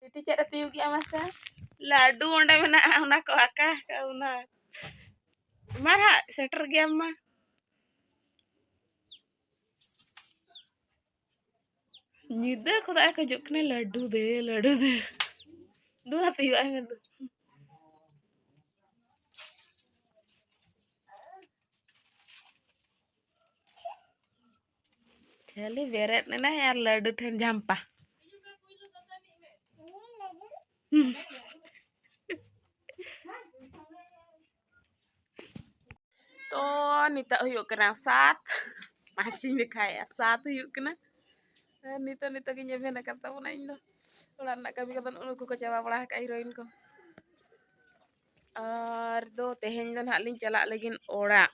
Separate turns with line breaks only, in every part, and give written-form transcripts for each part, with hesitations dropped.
Biti cek tiup ya masa. Ladu onde mana una ko akah ka una. Mara seter game mah. Nyida ko tak kajuk kena ladu deh. Dua tiup aja tuh. Kali beret nena ya ladu ten jampah. Toh nita huyuk kena sat. Macing kaya sat huyuk kena. Nita kinya bena kata puna indo. Ulah nak kami kata unu ko kecewa belah ka heroin ko. Do teheng do nak lin calak lagi orak.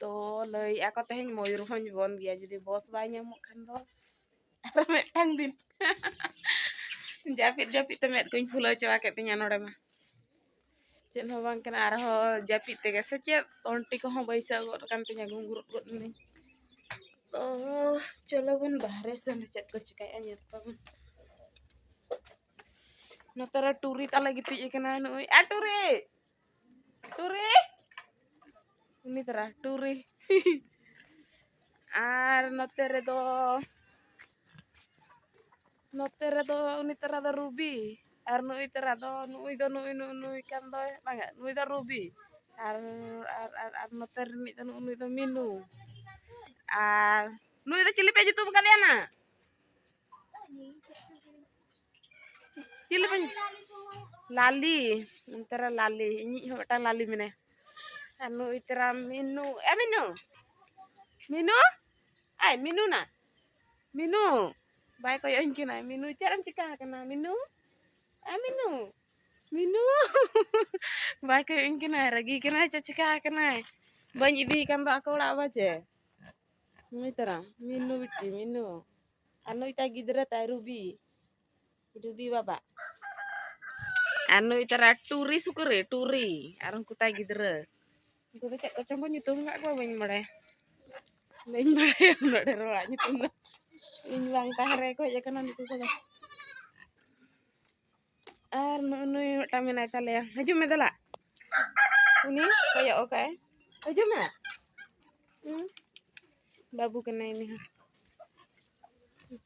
To lay ako teheng Mojurhonj bon gya jadi bos bay nyamuk kan do. Ara metang din. Japit temet kuñ fulo cewa ketinya nore mah. Cen ho bang kena arho japit tege secet onti ko ho baisa got kan tinya gungurut got ni. Oh, cholo bun bahre san cet ko cikai anyar pa. Notara turi ta lagi ti kena nu. Turi. Turi. Ini tera turi. Ar notere do uni tera do ruby. Ar nu itera do nu ikan do mangga nu do ruby. Ar noter ni do nu do minu. Ar nu itu cili pe YouTube kalian na. Cili pe lali, antara lali, ini hota lali mene. Anu itera minu, minu, ay minu na, minu, baik kau yang kena minu, cara cekah kena minu, minu, baik kau yang kena ragi kena cekah kena, banyak di kan tak kau lah baca, itera minu biti minu, anu ita gidera tay ruby baba. Anu itera turi sukure turi, arang kutai gidera. Itu cek kocok nyitung nggak gua banyak mere. Banyak mere nggak ada rola nyitung. Ini bang tahre kok ya kanan itu saja. Nu tamen ay tale. Haju me dala. Ini kayak oke. Haju me. Babu kena ini.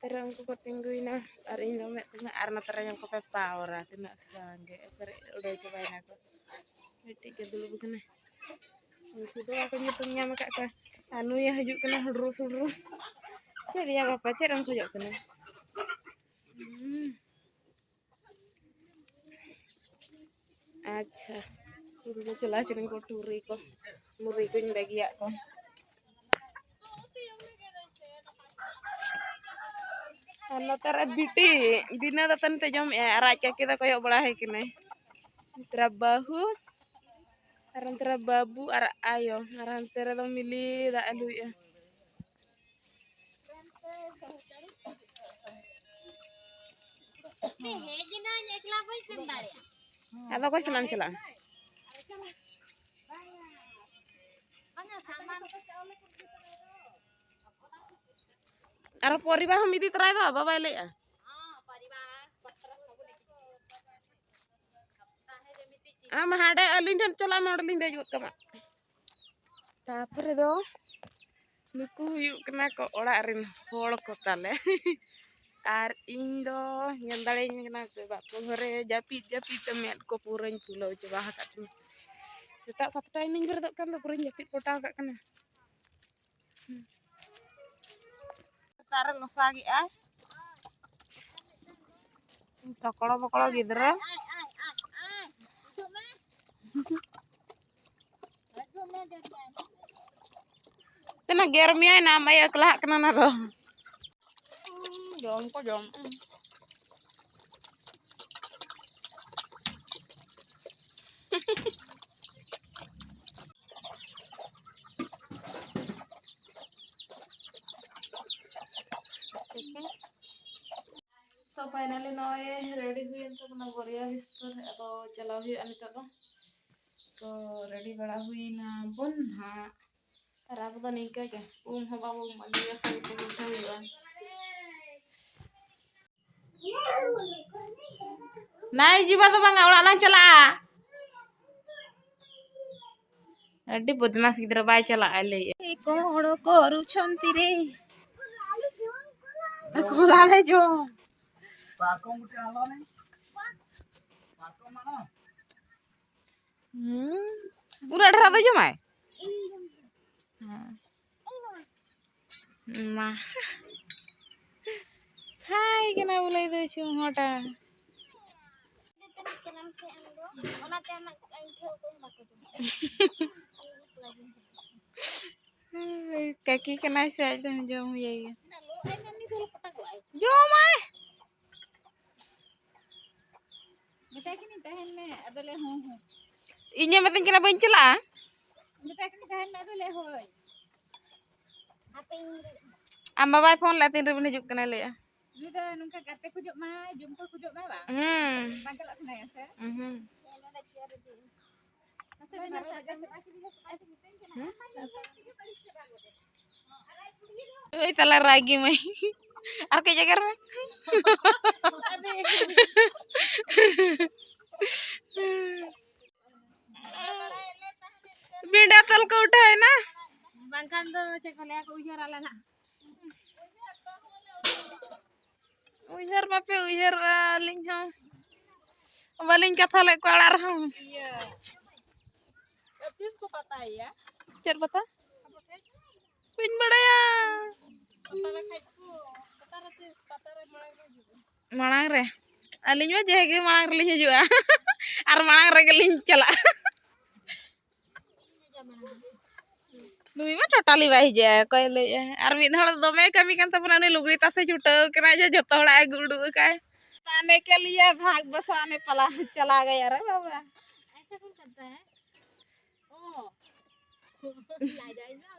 Terang ko tingguin na. Ari ino me tengah arna terang ko pepa ora tina sangge. Udah cobain aku. Tiga dulu bukan. Sudah aku nyitungnya maka anu ya haju kena lurus. Jadi yang apa cerang ko kena. Acha. Udah jelas cerang ko turi ko. Muri ko yung bagi ako. Ano tara biti. Bina tatan te jom ya raca kita koyo belah kene. Trabahu. Aran trababu ara ayo. Aran tera do mili da alu ya. Ada ko selam celang. Ara pori ba hami di try do baba le ya. Mahade alin tan chala modeling dejut kama. Tapre do nuku huyuk kena ko orak rin hol ko tale. Ar indo nyandale kena ko bak hore japit temet ko pureñ pulau coba kat. Setak satu timing berdok kan pureñ japit potau kat kana. Taruh losagi ah. Tokolo gidra. Tena germia nama ya kelak kena nado. Jom. So finally now ready हुई तो ना बढ़िया बिस्तर अब चला हुई अनिता तो ready बड़ा हुई ना बन हाँ रात तो नहीं क्या हो बाबू मगिया सब तो उठा हुआ नाई जीवा तो बांगा ओड़ा लां चला अड्डी बदमाश गिद्रा बाय चला ले कोड़ो कोरु छंती रे कोला ले जो पाको मुटे आलो ने पाको मानो पूरा डरा दो जो माय मा हाय केना बोले दो छु होटा ककी केना से जो ये जो माय बेटा कि नहीं तहन में अदले हूं इने मतन केना बन चला बेटा कि नहीं तहन में अदले होय आपे am बाबा फोन ला तीन रे हिजुक कना ले नुदा नुका गाते खुजो मा जुम को खुजो मा बा बां चला सना या से ओई तला रागी मई आर के जगह में बिंडा तल को उठाए ना बांकान दो चकलिया को उजर आला ना उजर बापे उजर लिंग हो वालिंग कथा ले को आड़ा रहा हूं ऑफिस को पता है या चल बता पिन बड़ाया पता खाइ को पता रे मांग रे अलिंग में जेगे मांग रे हिजुआ आर मांग रे लिंग चला नुई में टोटली बाई जे कहले आर मिन हड़ दमे कमी कान तपना ने लुगड़ी तासे छुटाव कना जे जतो हड़ा गुडू काय ताने के लिए भाग बसाने पला चला गया रे बाबा ऐसा कौन करता है ओ लाई जाए ना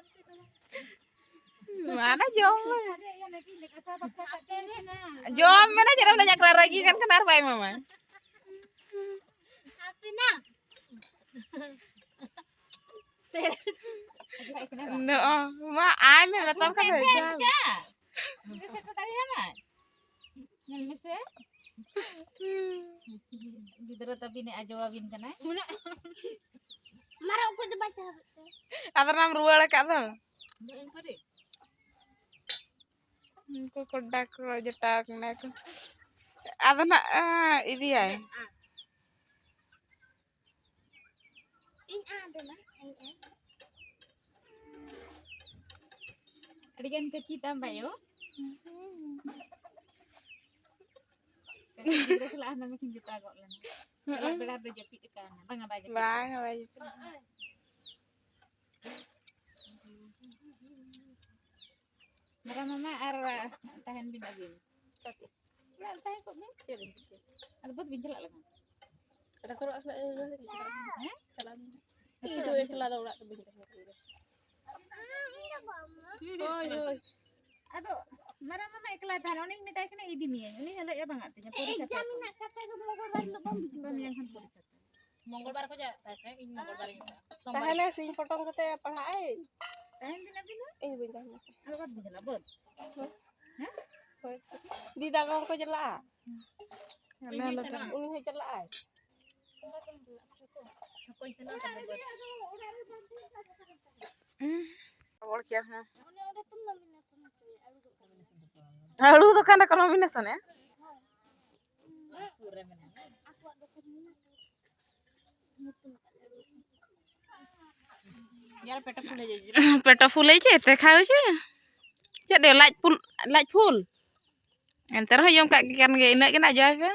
माना जो मैंने जरा ले जाकर रगी kan kenar bae mama tapi na no ma ai me मतलब kan है ये सेक्रेटरी है ना नल में से गिदरा तभी ने अजवाबिन kana मारो को बात अदर नाम रुवाड़ा का था इनको कोड्डा को जटाक ना को अदना इदी आए इन आदना अडिगन के kita bayo terus lah nama kin juta kok lan kalau belar do jepit kan bang abaje Mara mama ar tahan bin abin. Tapi lah tahan kok nih jadi. Ada buat bin jelak lagi. Ada kurang asal lagi. Salam. Itu ikhlas dah udah bin. Oi oi. Aduh, mara mama ikhlas dah. Oning minta kena idi mian. Ini halak ya bang artinya. Exam nak kata ke Mongolbar lu bang. Kami yang kan politik. Mongolbar ko ja, saya ini Mongolbar ini. Tahan sing potong kata pahai. Tahan bin abin. Bin tahan. Ada buat bin jelak buat. Di dagang ko jela. Uni jela ai. Sakoi jela ta. और क्या है आलू दुकान का combination है यार पेट फूले छे ते खाउ छे चेदे लाज फूल एंतर हो यम का kan ge ina kena joy pe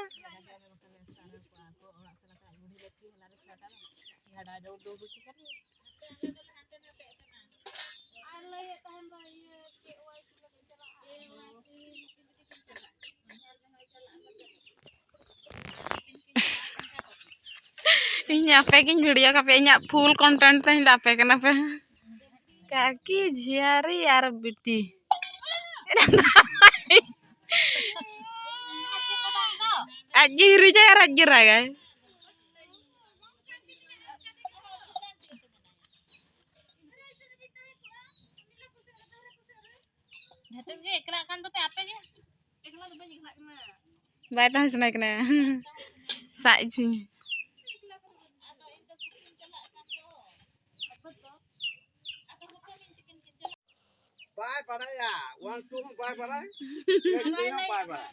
इन्या पे किन वीडियो का पे इन्या फुल कंटेंट तही दापे कना पे काकी झियारी यार बिटी aji rija rajira ga Hatem ge ekla kan to pe ape ge ekla to banyak nak na bai ta hasna kena Sai sini.
Bye pada ya, 1 2 bye pada. Ek dua bye pada.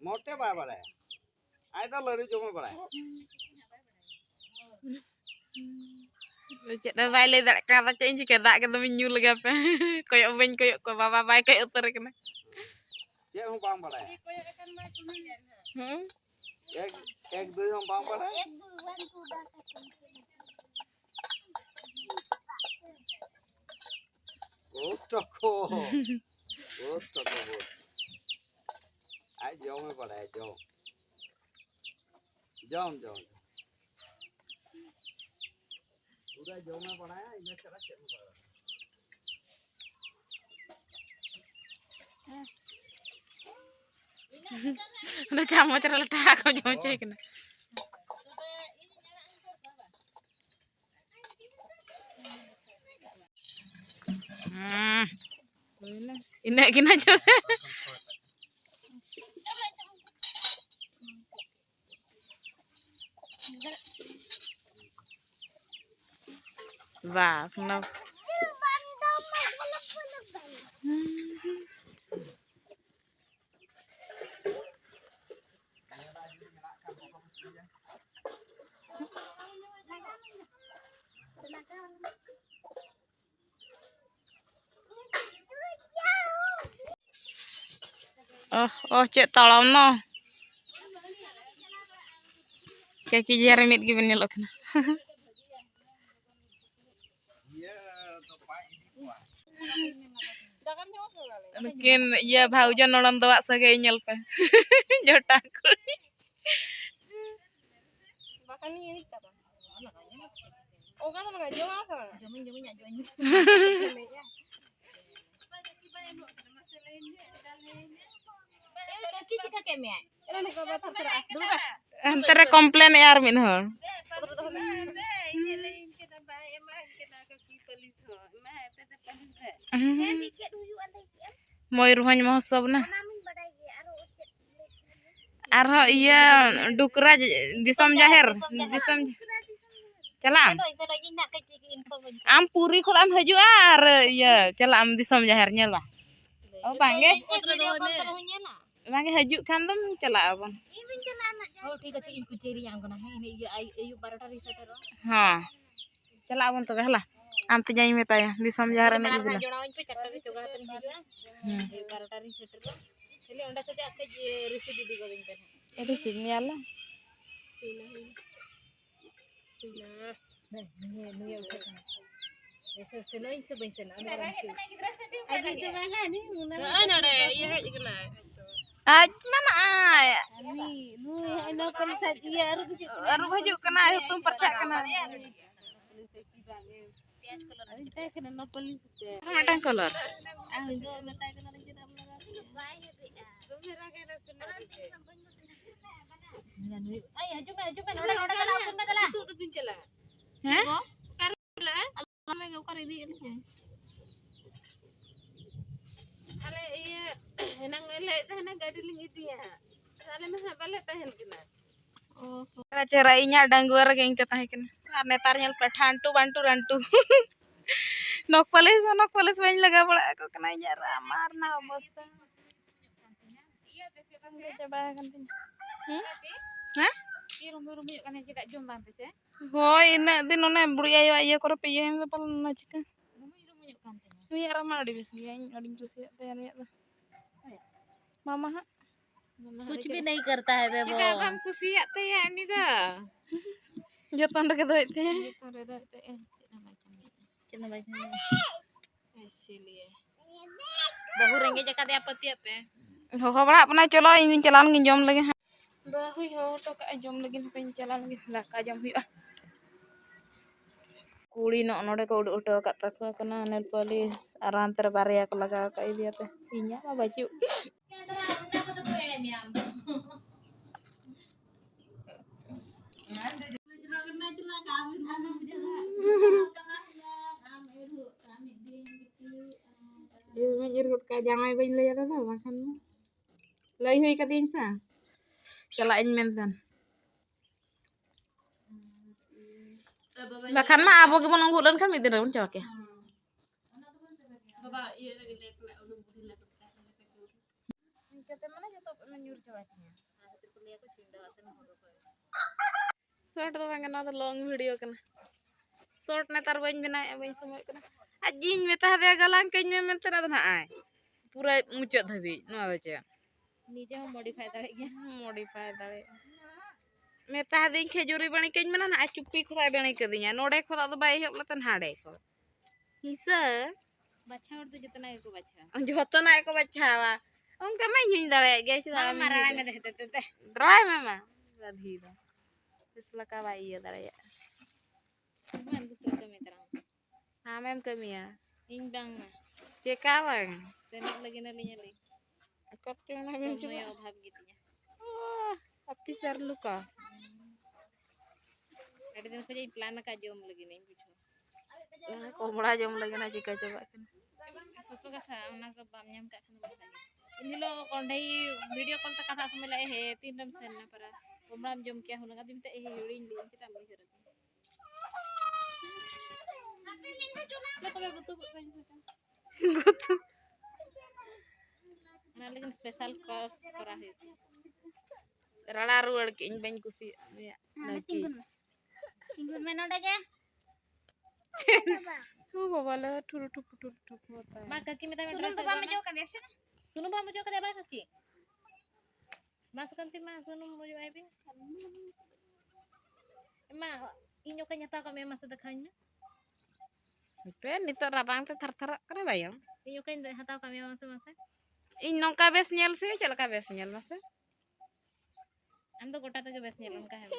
Mote bye pada. Aida lari cuma pada.
Cek dah balik tak kata cek ini kita kita menyul lagi apa? Koyok ben koyok ko bapa baik koyok utar kena.
Cek hum bang pada. Ek dua hum bang pada. Oh toko. Oh toko. Ai jom में पड़ा है jom. Jom jom. पूरा jom में पड़ा है इधर चला चल पड़ा.
Udah camu cara letak kau jom cek kena. Ini gina aja. Wah, senang. Oh, cek tolong no. Kaki Jeremit gimana lo kena? Mungkin ya baujan nolong tua sebagai nyelpe. Jotaku. Makan ini apa? Oh kan mana jual apa? Jamin aja ini. Antara komplain ya Armin hor. Mau ruhanya mau sob na. Arho iya dukra disom jahir, disom. Calam. Ampuri kok am haju ar iya calam disom jahirnya lah. Oh bangge. Bangge haju kan tuh cala abang.
Oh ठीक है इनको cherry yang guna ini ayu baroda riset ro.
Ha. Cala abang tuh lah. Am tuh jangan minta ya disom jahir ini gitu.
जोड़ावन पे चट्टा के चोगा तन हिजुआ ayu baroda riset ro. Jadi onda saja ke riset didi go दिन पे.
Itu sih nyala.
Ini udah. Eso selain sebenarnya ada orang tu. Ada itu bangga ni. Ada iya kena.
Ah mana ay?
Ni, ano pa ni sa iya
Aru haju kena itu percak kena.
Kita kena no polis pe.
Matang kolor.
Ah, itu mata kena lagi dalam laga. Ay, haju kan orang kala pun kala. Itu pinjala.
Hah?
Kala. Allah me kau ini ni. Ale iya henang ele henang gadiling itu ya. Ale mah bale tahen kena.
Oh, cerainya dangguar geng ketahikan. Netarnya petantu bantu rantu. Nok palis main laga pula aku kena nyara marna bosta. Coba kan pin. Hah?
Rumah kan kita jombang tu se.
Hoi ina din ona buri ayo ayo kor piye hen pal na chika.
Rumah kan tu.
Ni ara mal di besi ai ading tu se te ya ta. Mama ha.
कुछ भी नहीं करता है वे वो
हम खुशी आते हैं नहीं था जतन रखे तो इतने इसीलिए
बहु रेंगे जगह दे आपत्ति आते
हो बड़ा अपना चलो इन चलान के जम लगे हैं बहु हो तो का जम लगे पे चलान के लाका जम हुआ कुड़ी नोडे को उठो का तक कना नेल पुलिस आरांतर बारिया को लगा का दिया ते इnya मा baju Menyer ka jangan bayi le ya ta makan lay hui ka din sa calain mentan bahkan mah abo ge menunggu lan kan midin ron cawak ya kata mana jatuh menyur cawaknya short तो मैं ना तो long video करना short ने तार बन बनाए बन समय करना अजीन में ता दे गलांग कñ में मेंते ना ना आए पूरा मुचाद हबी ना दो चे
नीचे हम मॉडिफाई
दाड़े मैं ता दे खेजूरी बणी कñ में ना चुप्पी खुदा बणी कर दिया नोडे खुदा तो बाई हबला तन हाडे को हिसा
बच्चा और तो जितना है को बच्चा
जो तो ना को बचावा उनका मैं हिं दाड़े गे चला
मारा में देते ते
ड्राई में राधी दा इसला का बाई ये दाड़े
man दूसरा तो मेरा
हां मैम कमिया
इन bang
ये का बang
senok lagi nalinya li
kap cuma bin
semua yang obhab gitu ya
tapi sar luka
ada दिन को ये प्लान का जॉम लगी नहीं पूछो
कोमड़ा जम लगे ना चिका coba kan
सोचो का था उना को बाम nyam का खन बता ini lo kondai video call ta kata semela tin ram sen na para komram jom kya huna ka bimta yurin li kita mi hera lo kome butuh ko kan
gutu
na lekin special course kora hai
rada ruad ke in ban kusi ya lagi
tinggun men oda ke
tu baba la tur होता है
ma kaki minta sunum to bam jo ka desa sunum bam jo ka de ba kaki masukkan tim sunum mo jo ai bin emma inyo ka nyata ka me mas dekhanya
pen nito rabang te thar kena bayang
inyo ka hataw ka me mas
in nongka bes nyel sih chalaka bes nyel mas
am to gota te bes nyelon ka hai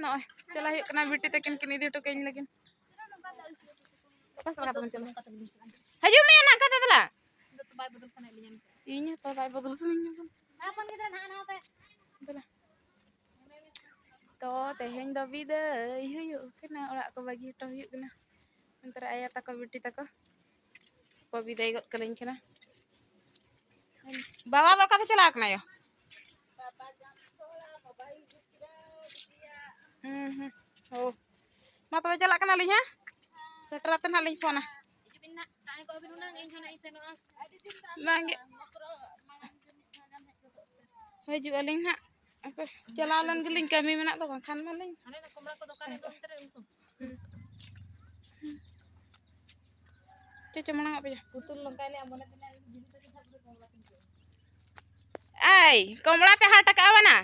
no चला yuk kena बिटी तकिन किन इदी तो कइन लगिन pas ora temen चल haju me anak kata tela
to bay bodol sana linya
inya to bay bodol sininya pun
apon kita na na te
tela to teheng do bida yuk kena ora ko bagi to yuk kena antara ayat tako बिटी tako ko bida ikut kelin kena bawa lo kata celak na yo oh ma to jalak kana linya seteratan halin pona
pinna tai ko bin unang injo na iseno
mangi haju aling ha apa jalalan geling kami menak to kan maling
ane na komra ko dokan ko tere untu
cucu menang apa ya
putul lengkali amona pinna jitu ke sabdu komra pintu
ai komra pe hata ka awana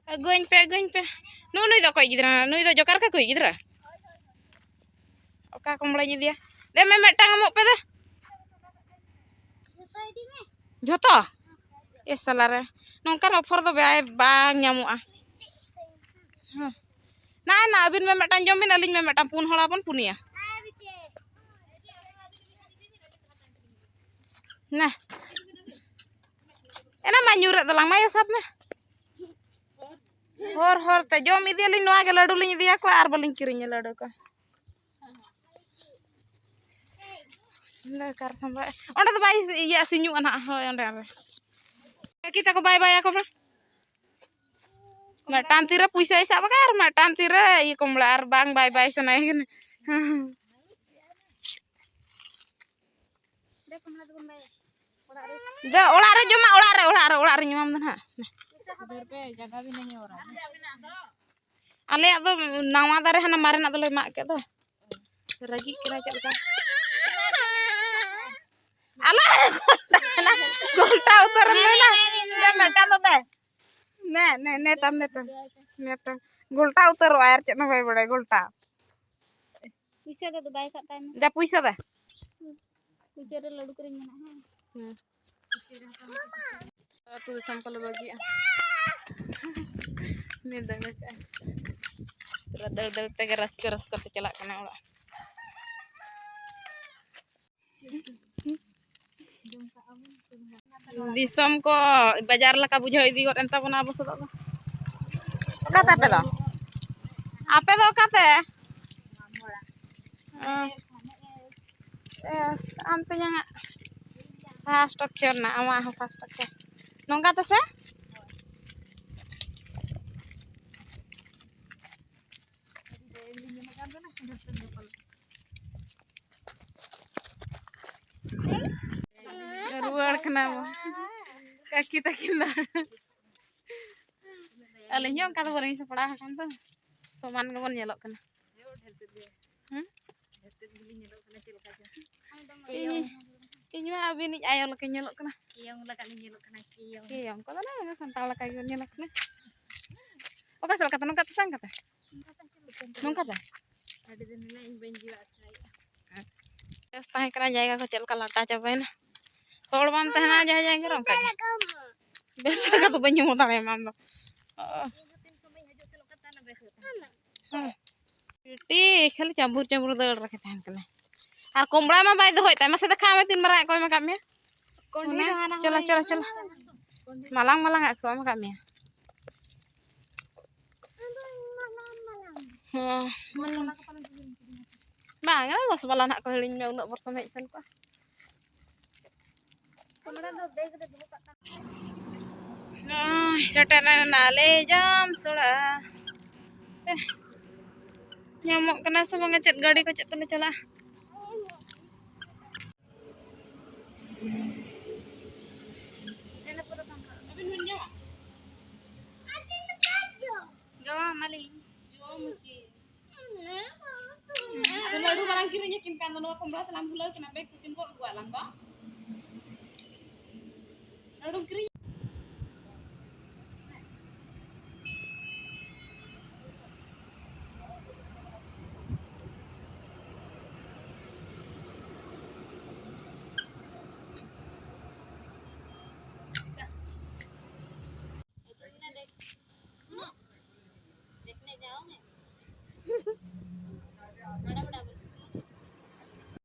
aguin pe nui do koi gidra nui do jokar ka koi gidra oka komra ni dia de me metang amuk pe da joto salare nongkan offer do bang nyamuk ah na abin me metang jomin aling me metang pun hola pun punia nah ena manyurat dalang mayo sab me hor te jom idi aling noa ge ladu lin idi aku ar baling kirinya ladu ko kar sampai onda to bai iya sinyu anak ho onde are kita ko bai aku mah metan tira puisa isa bakar metan tira i komlar bang bai sanai kan da ola re joma ola re nyamam dan ha
udah pe jaga bin nanya orang
ale do nawa dare hana mare na do le mak ke do ragi kira chalka ala golta utar le na de meta to de ne tam golta utar air chet na bai bade golta
puisa da bai ka time
da puisa da
puja da ladu kering mana
tu sampel bagi ni dah macam terus keras ke celak kena ulah disom ko bajar la ka bujau idi got enta pun abo sedok Kata apa tuh? Apa tuh kata? Yes, antunya nggak fast oke na, ama fast oke. Nongka tuh sih? Ruar kenapa? Kaki tak kena. Alihnya kata orang ini sepeda kan tuh. Soman kapan nyelok kena. Ini mah abis ini ayam lagi nyelok kena.
Kiyong lah kan nyelok kena kiyong.
Kiyong, kau tahu nggak santal lagi nyelok kena. Oh kasih kata nongkat sang kata. Nongkat dah.
Ada di nilai yang benji saya.
Setahun kena jaga kecil kalau tak cobain. Kalau mantah aja yang gerong kan. Biasa kata banyak mutar emang tuh.
Ingetin sampai aja selok kata na besok.
Ti, खाली चांबूर दल रखे थे कने और कोमड़ा में by दोय ता मसे देखा में तीन मरा कोई में कामे चलो चलो चलो malang malang aku में कामे bang lah bos balan aku hiling me untuk bersama isen ko setelan nale jam sudah nyamuk kena sama ngecet gadi ko cet cala
Jawa maling.
lalu malang kiri nyakin kan no kombra telam bulan kena baik kutin ko gua lamba lalu kiri
देखने जाओगे? बड़ा बड़ा